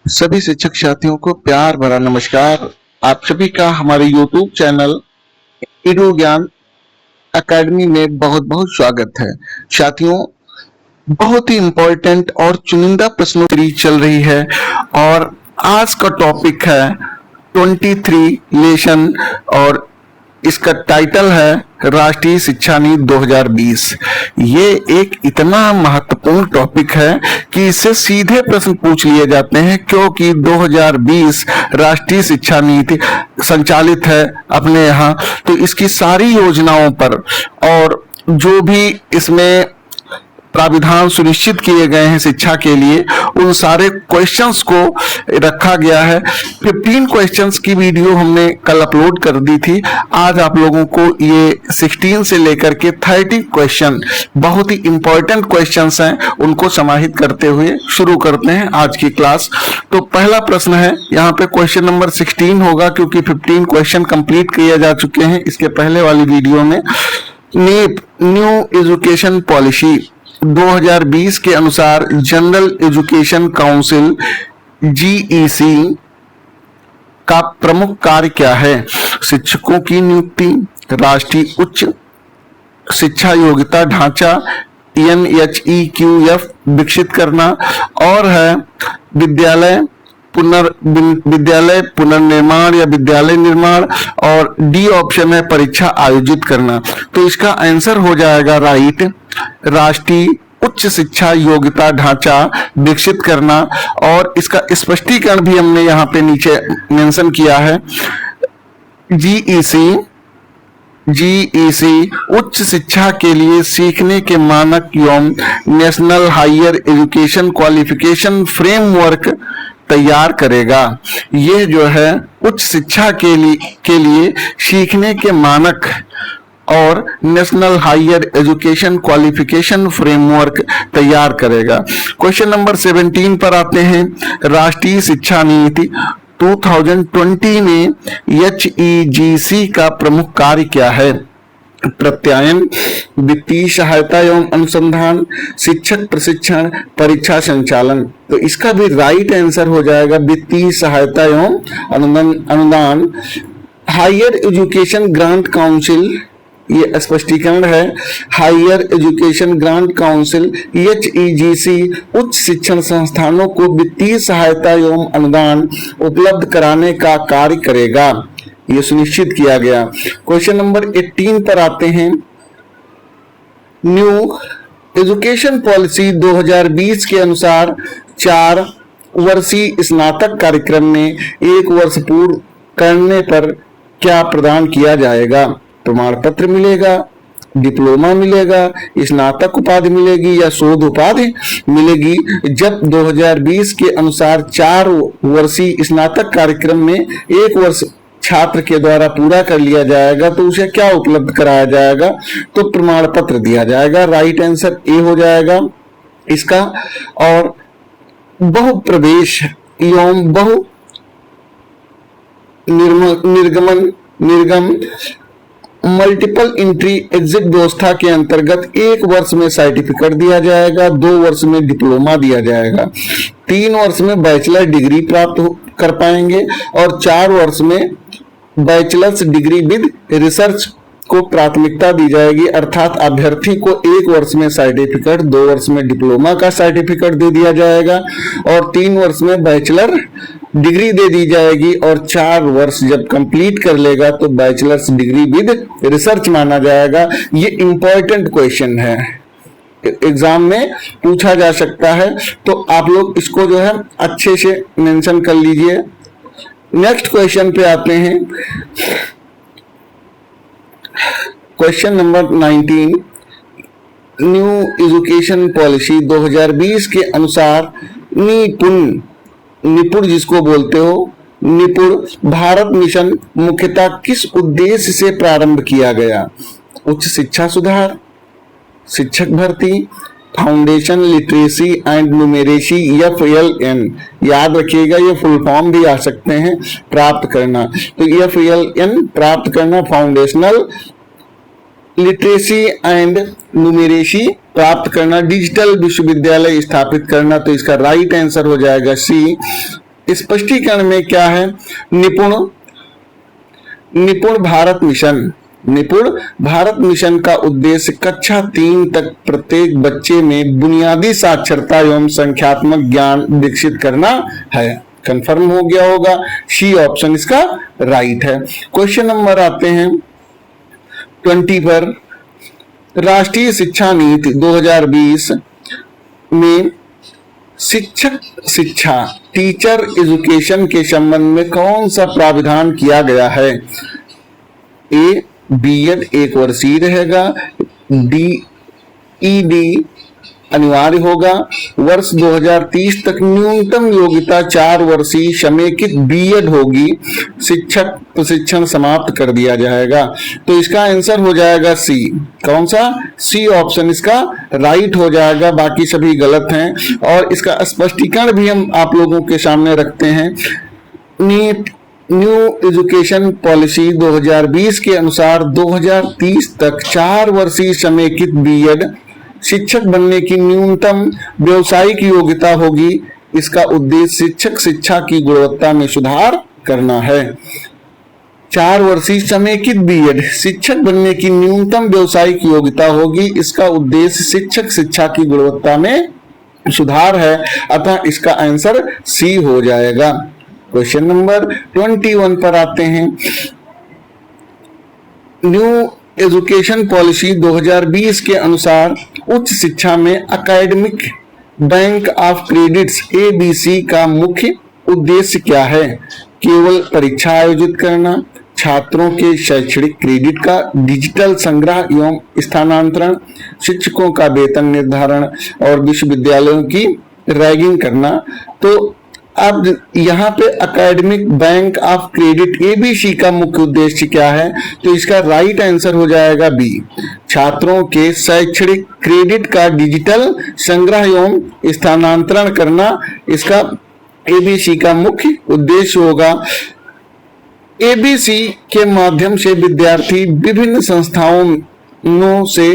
सभी शिक्षक साथियों को प्यार भरा नमस्कार। आप सभी का हमारे YouTube चैनल ईडू ज्ञान एकेडमी में बहुत बहुत स्वागत है। साथियों, बहुत ही इम्पोर्टेंट और चुनिंदा प्रश्नों की सीरीज चल रही है और आज का टॉपिक है 23 लेसन और इसका टाइटल है राष्ट्रीय शिक्षा नीति 2020। ये एक इतना महत्वपूर्ण टॉपिक है कि इससे सीधे प्रश्न पूछ लिए जाते हैं, क्योंकि 2020 राष्ट्रीय शिक्षा नीति संचालित है अपने यहाँ, तो इसकी सारी योजनाओं पर और जो भी इसमें प्राविधान सुनिश्चित किए गए हैं शिक्षा के लिए, उन सारे क्वेश्चंस को रखा गया है। 15 क्वेश्चंस की वीडियो हमने कल अपलोड कर दी थी। आज आप लोगों को ये 16 से लेकर के 30 क्वेश्चन, बहुत ही इंपॉर्टेंट क्वेश्चंस हैं, उनको समाहित करते हुए शुरू करते हैं आज की क्लास। तो पहला प्रश्न है, यहाँ पे क्वेश्चन नंबर 16 होगा, क्योंकि 15 क्वेश्चन कंप्लीट किए जा चुके हैं इसके पहले वाली वीडियो में। नीप, न्यू एजुकेशन पॉलिसी 2020 के अनुसार जनरल एजुकेशन काउंसिल जीईसी का प्रमुख कार्य क्या है? शिक्षकों की नियुक्ति, राष्ट्रीय उच्च शिक्षा योग्यता ढांचा NHEQF विकसित करना, और है विद्यालय पुनर्निर्माण या विद्यालय निर्माण, और डी ऑप्शन है परीक्षा आयोजित करना। तो इसका आंसर हो जाएगा राइट, राष्ट्रीय उच्च शिक्षा योग्यता ढांचा विकसित करना। और इसका स्पष्टीकरण भी हमने यहाँ पे नीचे मेंशन किया है। जीईसी उच्च शिक्षा के लिए सीखने के मानक एवं national higher education qualification framework तैयार करेगा। ये जो है उच्च शिक्षा के लिए सीखने के मानक और national higher education qualification framework तैयार करेगा। क्वेश्चन नंबर 17 पर आते हैं। राष्ट्रीय शिक्षा नीति 2020 में HEGC का प्रमुख कार्य क्या है? प्रत्यायन, वित्तीय सहायता एवं अनुसंधान, शिक्षक प्रशिक्षण, परीक्षा संचालन। तो इसका भी राइट आंसर हो जाएगा वित्तीय सहायता एवं अनुदान। हायर एजुकेशन ग्रांट काउंसिल, ये स्पष्टीकरण है, higher education grant council HEGC उच्च शिक्षण संस्थानों को वित्तीय सहायता एवं अनुदान उपलब्ध कराने का कार्य करेगा, ये सुनिश्चित किया गया। क्वेश्चन नंबर 18 पर आते हैं। न्यू एजुकेशन पॉलिसी 2020 के अनुसार 4 वर्षीय स्नातक कार्यक्रम में 1 वर्ष पूर्ण करने पर क्या प्रदान किया जाएगा? प्रमाण पत्र मिलेगा, डिप्लोमा मिलेगा, स्नातक उपाधि मिलेगी या शोध उपाधि मिलेगी। जब 2020 के अनुसार 4 वर्षीय स्नातक कार्यक्रम में 1 वर्ष छात्र के द्वारा पूरा कर लिया जाएगा, तो उसे क्या उपलब्ध कराया जाएगा? तो प्रमाण पत्र दिया जाएगा। राइट आंसर ए हो जाएगा इसका। और बहुप्रवेश एवं बहु निर्गम मल्टीपल एंट्री एग्जिट व्यवस्था के अंतर्गत 1 वर्ष में सर्टिफिकेट दिया जाएगा, 2 वर्ष में डिप्लोमा दिया जाएगा, 3 वर्ष में बैचलर डिग्री प्राप्त कर पाएंगे और 4 वर्ष में बैचलर्स डिग्री विद रिसर्च को प्राथमिकता दी जाएगी। अर्थात अभ्यर्थी को 1 वर्ष में सर्टिफिकेट, 2 वर्ष में डिप्लोमा का सर्टिफिकेट दे दिया जाएगा और 3 वर्ष में बैचलर डिग्री दे दी जाएगी, और 4 वर्ष जब कंप्लीट कर लेगा तो बैचलर्स डिग्री विद रिसर्च माना जाएगा। ये इंपॉर्टेंट क्वेश्चन है, एग्जाम में पूछा जा सकता है, तो आप लोग इसको जो है अच्छे से मेंशन कर लीजिए। नेक्स्ट क्वेश्चन पे आते हैं। Question number 19। New education policy 2020 के अनुसार निपुण जिसको बोलते हो, निपुण भारत मिशन मुख्यतः किस उद्देश्य से प्रारंभ किया गया? उच्च शिक्षा सुधार, शिक्षक भर्ती, foundation literacy and numeracy, FLN। याद रखिएगा, ये फुल फॉर्म भी आ सकते हैं, प्राप्त करना। तो FLN प्राप्त करना, फाउंडेशनल लिटरेसी एंड न्यूमेरेसी प्राप्त करना, डिजिटल विश्वविद्यालय स्थापित करना। तो इसका राइट आंसर हो जाएगा सी, स्पष्टीकरण में क्या है? निपुण भारत मिशन। निपुण भारत मिशन का उद्देश्य कक्षा 3 तक प्रत्येक बच्चे में बुनियादी साक्षरता एवं संख्यात्मक ज्ञान विकसित करना है। कंफर्म हो गया होगा, सी ऑप्शन इसका राइट है। क्वेश्चन नंबर आते हैं 20 पर। राष्ट्रीय शिक्षा नीति 2020 में शिक्षक शिक्षा टीचर एजुकेशन के संबंध में कौन सा प्राविधान किया गया है? ए बीएड 1 वर्षीय रहेगा, डीईडी अनिवार्य होगा, वर्ष 2030 तक न्यूनतम योग्यता 4 वर्षीय समेकित बीएड होगी, शिक्षक प्रशिक्षण समाप्त कर दिया जाएगा। तो इसका आंसर हो जाएगा सी। कौन सा? सी ऑप्शन इसका राइट हो जाएगा, बाकी सभी गलत हैं। और इसका स्पष्टीकरण भी हम आप लोगों के सामने रखते हैं। न्यू एजुकेशन पॉलिसी 2020 के अनुसार 2030 तक 4 वर्षीय समेकित बीएड शिक्षक बनने की न्यूनतम व्यावसायिक योग्यता होगी। इसका उद्देश्य शिक्षक शिक्षा की गुणवत्ता में सुधार करना है। 4 वर्षीय समेकित बीएड शिक्षक बनने की न्यूनतम व्यावसायिक योग्यता होगी। इसका उद्देश्य शिक्षक शिक्षा की गुणवत्ता में सुधार है, अतः इसका आंसर सी हो जाएगा। क्वेश्चन नंबर 21 पर आते हैं। न्यू एजुकेशन पॉलिसी 2020 के अनुसार उच्च शिक्षा में academic bank of credits ABC का मुख्य उद्देश्य क्या है? केवल परीक्षा आयोजित करना, छात्रों के शैक्षणिक क्रेडिट का डिजिटल संग्रह एवं स्थानांतरण, शिक्षकों का वेतन निर्धारण और विश्वविद्यालयों की रैगिंग करना। तो अब यहाँ पे academic bank of credit ABC का मुख्य उद्देश्य क्या है? तो इसका राइट आंसर हो जाएगा बी, छात्रों के शैक्षणिक क्रेडिट का डिजिटल संग्रह एवं स्थानांतरण करना इसका एबीसी का मुख्य उद्देश्य होगा। एबीसी के माध्यम से विद्यार्थी विभिन्न संस्थाओं से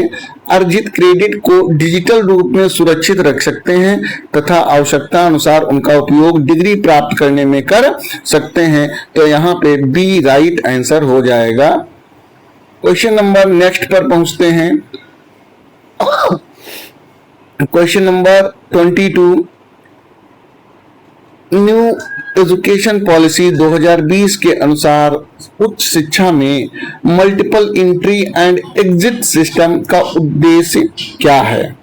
अर्जित क्रेडिट को डिजिटल रूप में सुरक्षित रख सकते हैं तथा आवश्यकता अनुसार उनका उपयोग डिग्री प्राप्त करने में कर सकते हैं। तो यहाँ पे बी राइट आंसर हो जाएगा। क्वेश्चन नंबर नेक्स्ट पर पहुंचते हैं। Question number 22। New education policy 2020 के अनुसार उच्च शिक्षा में multiple entry and exit system का उद्देश्य क्या है?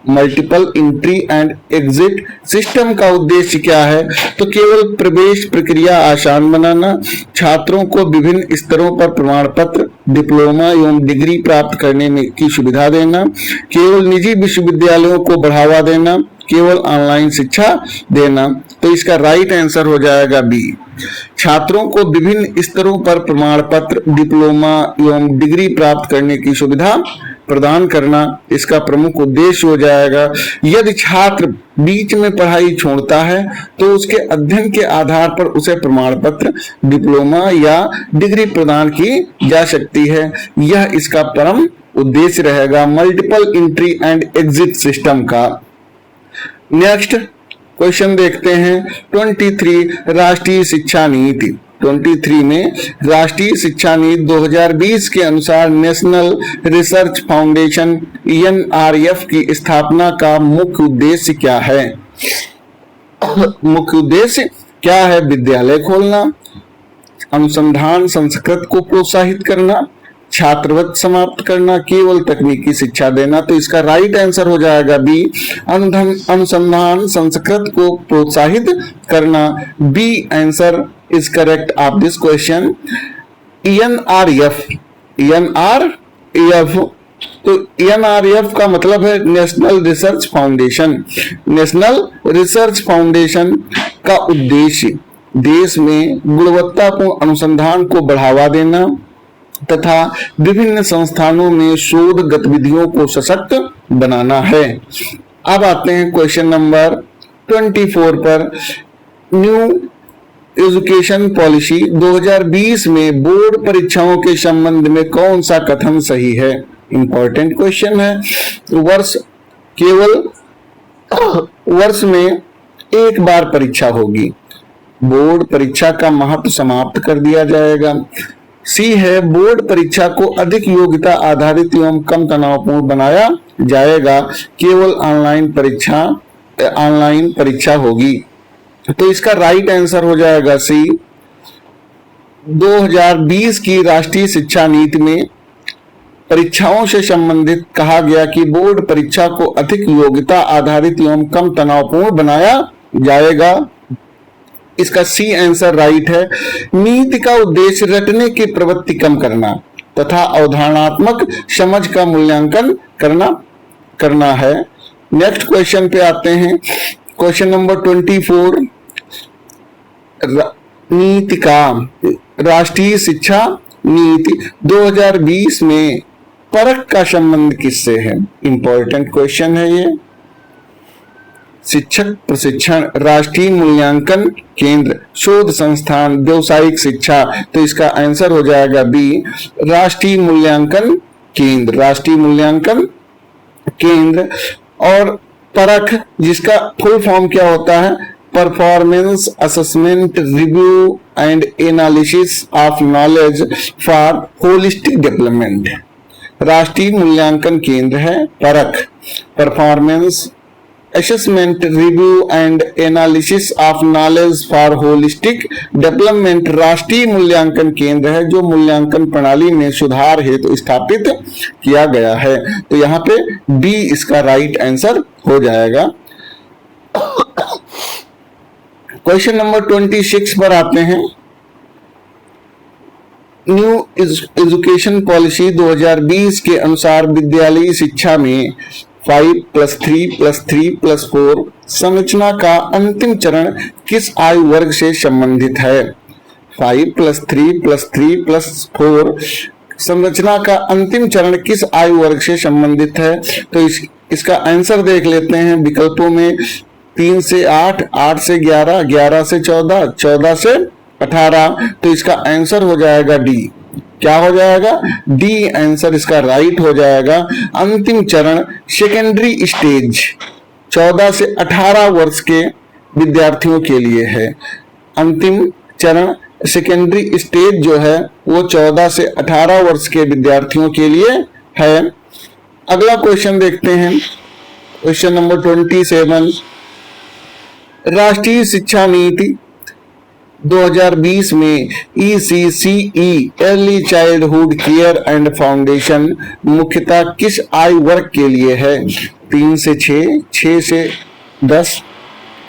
Multiple entry and exit system का उद्देश्य क्या है? तो केवल प्रवेश प्रक्रिया आसान बनाना, छात्रों को विभिन्न स्तरों पर प्रमाण पत्र, डिप्लोमा एवं डिग्री प्राप्त करने में की सुविधा देना, केवल निजी विश्वविद्यालयों को बढ़ावा देना, केवल ऑनलाइन शिक्षा देना। तो इसका राइट आंसर हो जाएगा बी, छात्रों को विभिन्न स्तरों पर प्रमाण पत्र, डिप्लोमा एवं डिग्री प्राप्त करने की सुविधा प्रदान करना इसका प्रमुख उद्देश्य हो जाएगा। यदि छात्र बीच में पढ़ाई छोड़ता है तो उसके अध्ययन के आधार पर उसे प्रमाण पत्र, डिप्लोमा या डिग्री प्रदान की जा सकती है। यह इसका परम उद्देश्य रहेगा multiple entry and exit system का। नेक्स्ट क्वेश्चन देखते हैं 23। राष्ट्रीय शिक्षा नीति 23 में राष्ट्रीय शिक्षा नीति 2020 के अनुसार नेशनल रिसर्च फाउंडेशन NRF की स्थापना का मुख्य उद्देश्य क्या है? मुख्य उद्देश्य क्या है? विद्यालय खोलना, अनुसंधान संस्कृत को प्रोत्साहित करना, छात्रवृत्ति समाप्त करना, केवल तकनीकी शिक्षा देना। तो इसका राइट आंसर हो जाएगा बी, अनुसंधान संस्कृत को प्रोत्साहित करना। B answer is correct of this question. NRF तो NRF का मतलब है national research foundation. National research foundation का उद्देश्य देश में गुणवत्तापूर्ण अनुसंधान को बढ़ावा देना तथा विभिन्न संस्थानों में शोध गतिविधियों को सशक्त बनाना है। अब आते हैं क्वेश्चन नंबर 24 पर। न्यू एजुकेशन पॉलिसी 2020 में बोर्ड परीक्षाओं के संबंध में कौन सा कथन सही है? इंपॉर्टेंट क्वेश्चन है। वर्ष में एक बार परीक्षा होगी, बोर्ड परीक्षा का महत्व समाप्त कर दिया जाएगा। सी है बोर्ड परीक्षा को अधिक योग्यता आधारित एवं कम तनावपूर्ण बनाया जाएगा, केवल ऑनलाइन परीक्षा होगी। तो इसका राइट आंसर हो जाएगा सी। 2020 की राष्ट्रीय शिक्षा नीति में परीक्षाओं से संबंधित कहा गया कि बोर्ड परीक्षा को अधिक योग्यता आधारित एवं कम तनावपूर्ण बनाया जाएगा। इसका सी आंसर राइट है। नीति का उद्देश्य रटने की प्रवृत्ति कम करना तथा अवधारणात्मक समझ का मूल्यांकन करना है। नेक्स्ट क्वेश्चन पे आते हैं। Question number 24। नीति का राष्ट्रीय शिक्षा नीति 2020 में परख का संबंध किससे है? इंपॉर्टेंट क्वेश्चन है ये। शिक्षक प्रशिक्षण, राष्ट्रीय मूल्यांकन केंद्र, शोध संस्थान, व्यवसायिक शिक्षा। तो इसका आंसर हो जाएगा बी, राष्ट्रीय मूल्यांकन केंद्र। राष्ट्रीय मूल्यांकन केंद्र। और परख, जिसका फुल फॉर्म क्या होता है? Performance assessment review and analysis of knowledge for holistic development. राष्ट्रीय मूल्यांकन केंद्र है परख। Performance assessment review and analysis of knowledge for holistic development राष्ट्रीय मूल्यांकन केंद्र है, जो मूल्यांकन प्रणाली में सुधार हेतु स्थापित किया गया है। तो यहाँ पे बी इसका राइट आंसर हो जाएगा। क्वेश्चन नंबर 26 पर आते हैं। न्यू एजुकेशन पॉलिसी 2020 के अनुसार विद्यालयी शिक्षा में 5+3+3+4 संरचना का अंतिम चरण किस आयु वर्ग से संबंधित है? 5+3+3+4 संरचना का अंतिम चरण किस आयु वर्ग से संबंधित है? तो इसका आंसर देख लेते हैं विकल्पों में। 3 से 8, 8 से 11, 11 से 14, 14 से 18। तो इसका आंसर हो जाएगा डी। क्या हो जाएगा? डी आंसर इसका राइट हो जाएगा। अंतिम चरण सेकेंडरी स्टेज 14 से 18 वर्ष के विद्यार्थियों के लिए है। अंतिम चरण सेकेंडरी स्टेज जो है वो 14 से 18 वर्ष के विद्यार्थियों के लिए है। अगला क्वेश्चन देखते हैं। Question number 27। राष्ट्रीय शिक्षा नीति 2020 में ECCE early childhood care and foundation मुख्यतः किस आयु वर्ग के लिए है? 3 से 6, 6 से 10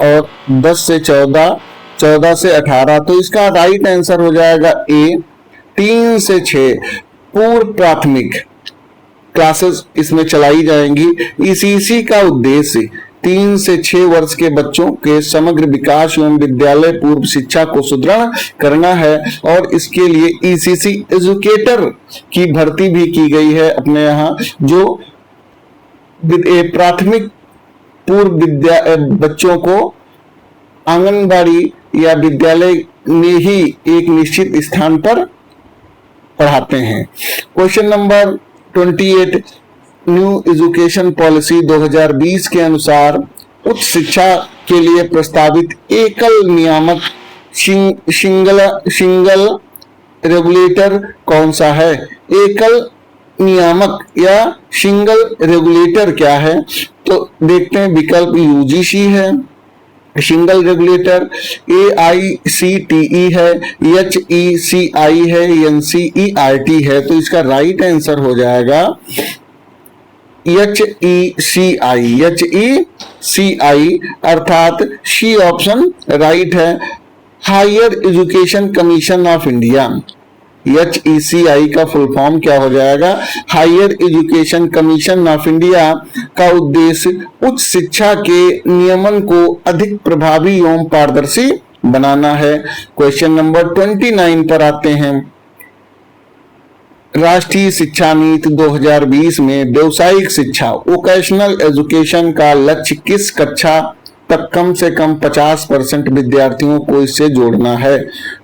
और 10 से 14, 14 से 18। तो इसका राइट आंसर हो जाएगा ए। 3 से 6 पूर्व प्राथमिक क्लासेस इसमें चलाई जाएंगी। ECC का उद्देश्य 3 से 6 वर्ष के बच्चों के समग्र विकास एवं विद्यालय पूर्व शिक्षा को सुदृढ़ करना है और इसके लिए ECC एजुकेटर की भर्ती भी की गई है अपने यहाँ, जो प्राथमिक पूर्व बच्चों को आंगनबाड़ी या विद्यालय में ही एक निश्चित स्थान पर पढ़ाते हैं। Question number 28। New education policy 2020 के अनुसार उच्च शिक्षा के लिए प्रस्तावित एकल नियामक सिंगल रेगुलेटर कौन सा है? एकल नियामक या सिंगल रेगुलेटर क्या है? तो देखते हैं विकल्प UGC है, सिंगल रेगुलेटर, AICTE है, HECI है, NCERT है। तो इसका राइट आंसर हो जाएगा HECI अर्थात सी ऑप्शन राइट है। Higher education commission of India. HECI का फुल फॉर्म क्या हो जाएगा? Higher education commission of India का उद्देश्य उच्च शिक्षा के नियमन को अधिक प्रभावी एवं पारदर्शी बनाना है। क्वेश्चन नंबर 29 पर आते हैं। राष्ट्रीय शिक्षा नीति 2020 में व्यावसायिक शिक्षा वोकेशनल एजुकेशन का लक्ष्य किस कक्षा तक कम से कम 50% विद्यार्थियों को इससे जोड़ना है?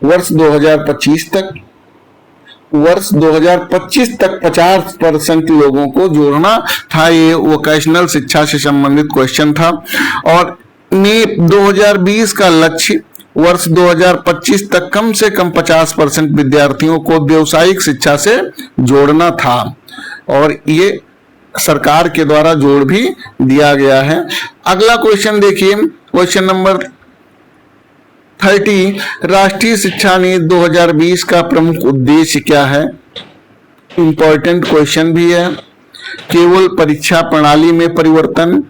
वर्ष 2025 तक 50% लोगों को जोड़ना था। ये वोकेशनल शिक्षा से संबंधित क्वेश्चन था। और NEP 2020 का लक्ष्य वर्ष 2025 तक कम से कम 50% विद्यार्थियों को व्यावसायिक शिक्षा से जोड़ना था, और ये सरकार के द्वारा जोड़ भी दिया गया है। अगला क्वेश्चन देखिए, क्वेश्चन नंबर 30, राष्ट्रीय शिक्षा नीति 2020 का प्रमुख उद्देश्य क्या है? इंपॉर्टेंट क्वेश्चन भी है। केवल परीक्षा प्रणाली में परिवर्तन,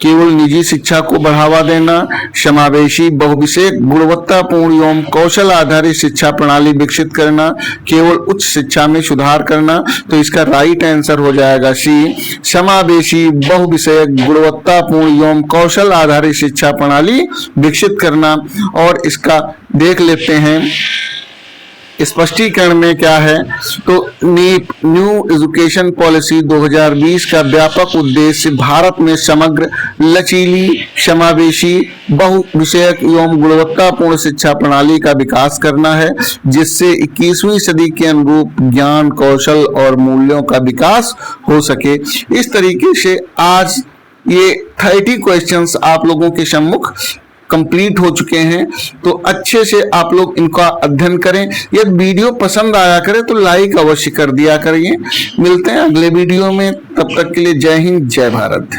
केवल निजी शिक्षा को बढ़ावा देना, समावेशी बहुविषयक गुणवत्तापूर्ण एवं कौशल आधारित शिक्षा प्रणाली विकसित करना, केवल उच्च शिक्षा में सुधार करना। तो इसका राइट आंसर हो जाएगा सी, समावेशी बहुविषयक गुणवत्तापूर्ण एवं कौशल आधारित शिक्षा प्रणाली विकसित करना। और इसका देख लेते हैं स्पष्टीकरण में क्या है। तो नीप न्यू एजुकेशन पॉलिसी 2020 का व्यापक उद्देश्य भारत में समग्र, लचीली, समावेशी, बहुविषयक एवं गुणवत्तापूर्ण शिक्षा प्रणाली का विकास करना है, जिससे 21वीं सदी के अनुरूप ज्ञान, कौशल और मूल्यों का विकास हो सके। इस तरीके से आज ये 30 क्वेश्चंस आप लोगों के सम्मुख कंप्लीट हो चुके हैं। तो अच्छे से आप लोग इनका अध्ययन करें। यदि वीडियो पसंद आया करे तो लाइक अवश्य कर दिया करिए। मिलते हैं अगले वीडियो में, तब तक के लिए जय हिंद, जय भारत।